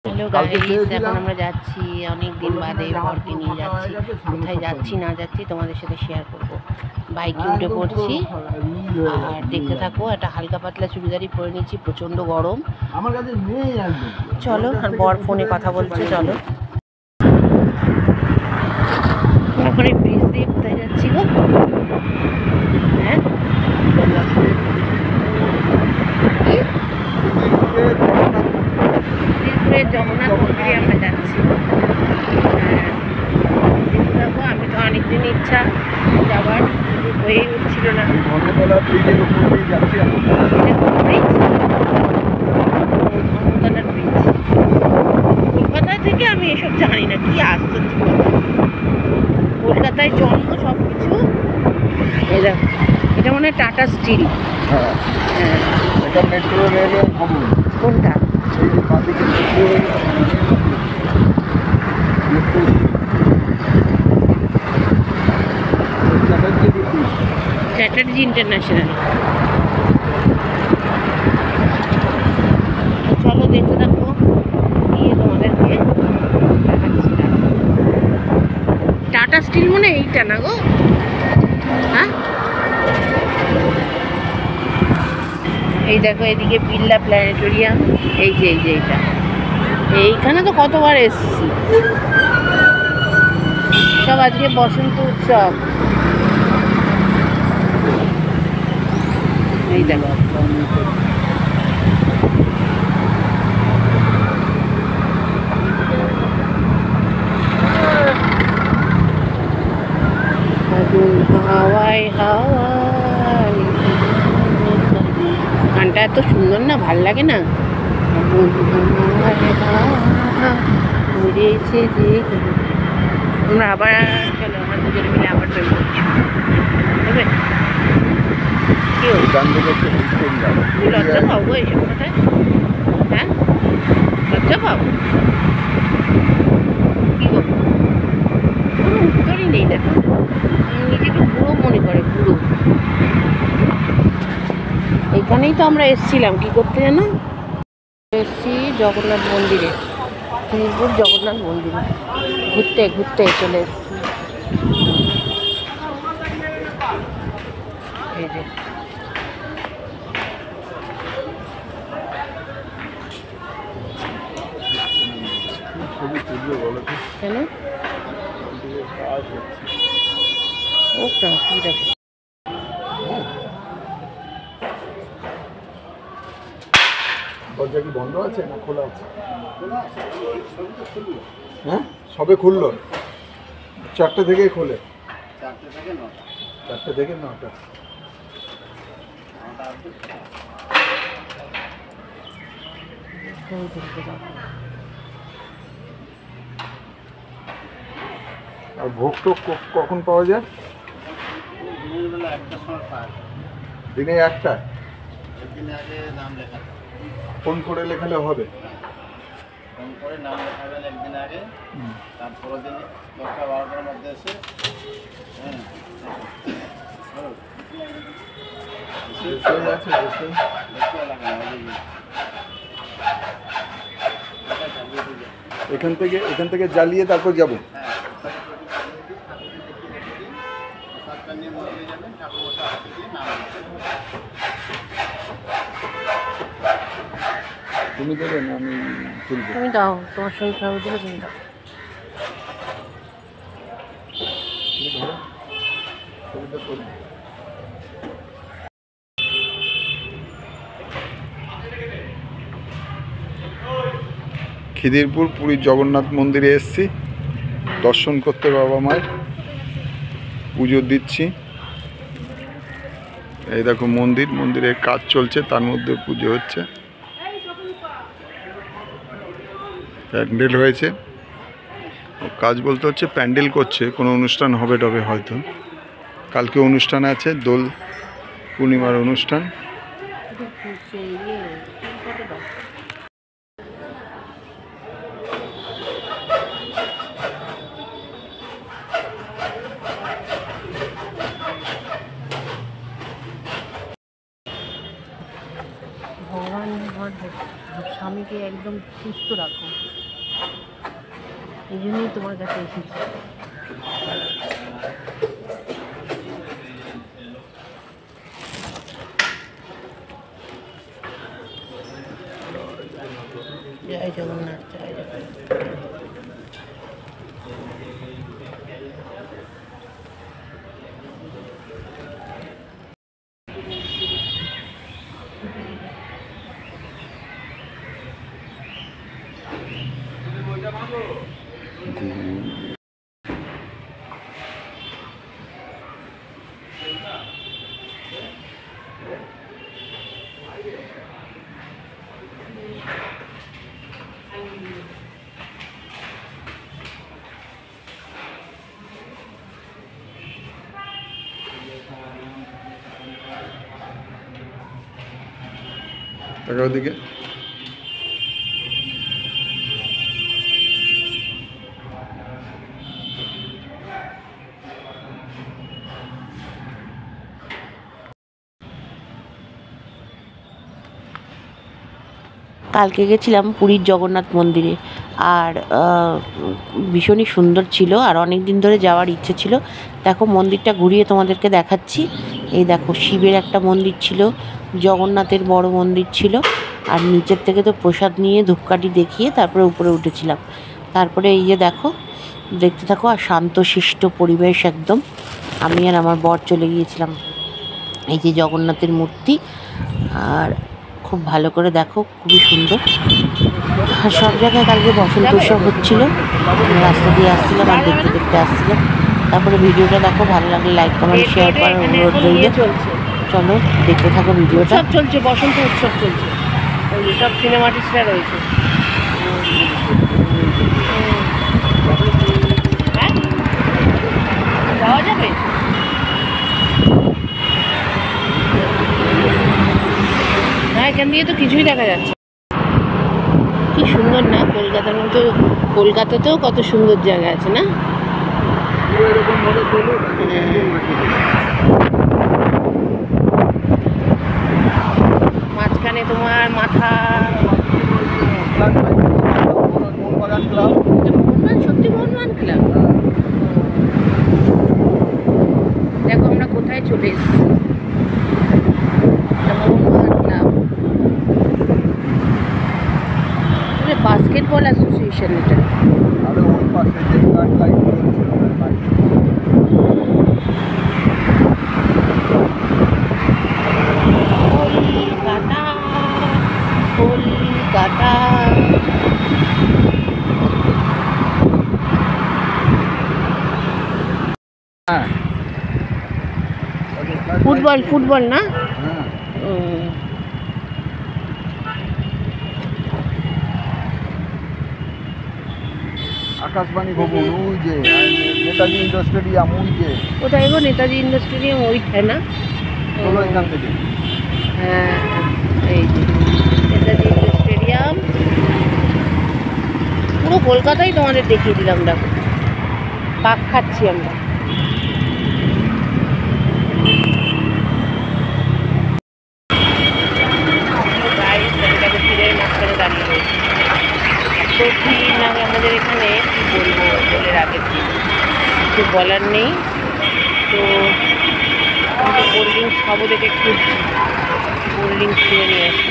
Hello guys, এখন আমরা যাচ্ছি অনেক দিন বাদে বরকে নিয়ে যাচ্ছি। কোথায় যাচ্ছি না যাচ্ছি তোমাদের সাথে শেয়ার করব। বাইকে উঠে পড়ছি আর দেখতে থাকো। একটা হালকা পাতলা চুড়িদারি পরে নিচ্ছি, প্রচন্ড গরম। চলো, আর বর ফোনে কথা বলছে। চলো, তারপরে ব্রিজ দিয়ে কোথায় যাচ্ছি গো? হ্যাঁ, জগন্নাথ মন্দিরে আমরা যাচ্ছি। দেখো, আমি তো অনেকদিন ইচ্ছা যাওয়ার, হয়েই উঠছিল না। কলকাতা থেকে আমি এসব জানি না, কি আশ্চর্য কথা। কলকাতায় জন্ম সব কিছু। এই দেখো, এটা মনে হয় টাটা স্টিল। হ্যাঁ, কোনটা? চ্যাটার্জি ইন্টারন্যাশনাল। চলো দেখতে থাকো, গিয়ে তোমাদেরকে দেখাচ্ছি। টাটা স্টিল মনে এইটা না গো? হ্যাঁ, এই দেখো, এদিকে বিড়লা প্ল্যানেটোরিয়াম। এই যে এইটা, এইখানে তো কতবার এসছি। সব আজকে বসন্ত উৎসব। এই দেখো, হাওয়াই হাওয়াই, গানটা এত সুন্দর না, ভাল লাগে না? আমরা আবার চলো, আমরা দুজনে মিলে আবার প্রেম করছি, হবে? কি লজ্জা পাবো এইসব কথায়? হ্যাঁ, লজ্জা পাবো? কি করবো? কোনো উত্তরই নেই। দেখো, নিজেকে বুড়ো মনে করে, বুড়ো। এইখানেই তো আমরা এসছিলাম, কি করতে জানো? এসছি জগন্নাথ মন্দিরে, খিদিরপুর জগন্নাথ মন্দিরে ঘুরতে চলে এসছি। এই যে কেন ওটা অসুবিধা? দরজা কি বন্ধ আছে না খোলা আছে? হ্যাঁ, সবে খুললো। 4টে থেকেই খোলে। 4টে থেকে 9টা। আর ভোগ তো কখন পাওয়া যায়? দিনে 1টায়। ফোন করে লেখালে হবে? ফোন করে নাম লেখাবেন একদিন আগে, তারপরের দিন 10টা-12টার মধ্যে এসে। এখান থেকে জ্বালিয়ে তারপর যাবো। তুমি দেবে না আমি তুলবো? তুমি দাও, তোমার শরীর খারাপ দিলে তুমি দাও। খিদিরপুর পুরী জগন্নাথ মন্দিরে এসেছি দর্শন করতে, বাবা মায়ের পুজো দিচ্ছি। এই দেখো মন্দিরের কাজ চলছে, তার মধ্যে পুজো হচ্ছে, প্যান্ডেল হয়েছে। কাজ বলতে হচ্ছে প্যান্ডেল করছে, কোনো অনুষ্ঠান হবে টবে হয়তো। কালকে অনুষ্ঠান আছে, দোল পূর্ণিমার অনুষ্ঠান। ভগবান স্বামীকে আমাকে একদম সুস্থ রাখো, এই জন্যই তোমার কাছে এসেছি। জয় জগন্নাথ, জয় জগন্নাথ। ওদিকে কালকে গেছিলাম পুরীর জগন্নাথ মন্দিরে, আর ভীষণই সুন্দর ছিল, আর অনেক দিন ধরে যাওয়ার ইচ্ছে ছিল। দেখো মন্দিরটা ঘুরিয়ে তোমাদেরকে দেখাচ্ছি। এই দেখো শিবের একটা মন্দির ছিল, জগন্নাথের বড় মন্দির ছিল, আর নিচের থেকে তো প্রসাদ নিয়ে ধূপকাঠি দেখিয়ে তারপরে উপরে উঠেছিলাম। তারপরে এই যে দেখো, দেখতে থাকো, আর শান্তশিষ্ট পরিবেশ একদম। আমি আর আমার বর চলে গিয়েছিলাম। এই যে জগন্নাথের মূর্তি, আর খুব ভালো করে দেখো, খুবই সুন্দর। আর সব জায়গায় কালকে বসন্ত উৎসব হচ্ছিল, রাস্তা দিয়ে আসছিলাম আর দেখতে দেখতে আসছিলাম। তারপরে ভিডিওটা দেখো, ভালো লাগলে লাইক কমেন্ট শেয়ার করার অনুরোধ রইল। চলো দেখতে থাকো ভিডিওটা। উৎসব চলছে, বসন্ত উৎসব চলছে, ওই সব সিনেমা আর্টিস্টরা রয়েছে। হ্যাঁ, যাওয়া যাবে। হ্যাঁ, এখান দিয়ে তো কিছুই দেখা যাচ্ছে। কি সুন্দর না কলকাতার মতো, কলকাতাতেও কত সুন্দর জায়গা আছে না? মাঝখানে তোমার মাথা মোহনবাগান, সত্যি মোহনবাগান ক্লাব। দেখো আমরা কোথায় চলে এসেছি, মোহনবাগান ক্লাব, বাস্কেটবল অ্যাসোসিয়েশন এটা। কলকাতা, কলকাতা। ফুটবল, ফুটবল না? আকাশবাণী ভবন ওই যে, নেতাজি ইন্ডোর স্টেডিয়াম ওই যে, কোথায় গো? নেতাজি ইন্ডোর স্টেডিয়াম ওইটায় না? হলো এখান থেকে। হ্যাঁ, এই যে নেতাজি ইন্ডোর স্টেডিয়াম। পুরো কলকাতাই তোমাদের দেখিয়ে দিলাম। দেখো পাক খাচ্ছি আমরা। আমাদের এখানে কি বলবো, বলে আগের দিন কিছু বলার নেই। তো কোল্ড ড্রিঙ্কস খাবো দেখে খুঁজছি, কোল্ড ড্রিঙ্কস কিনে নিয়ে আসি।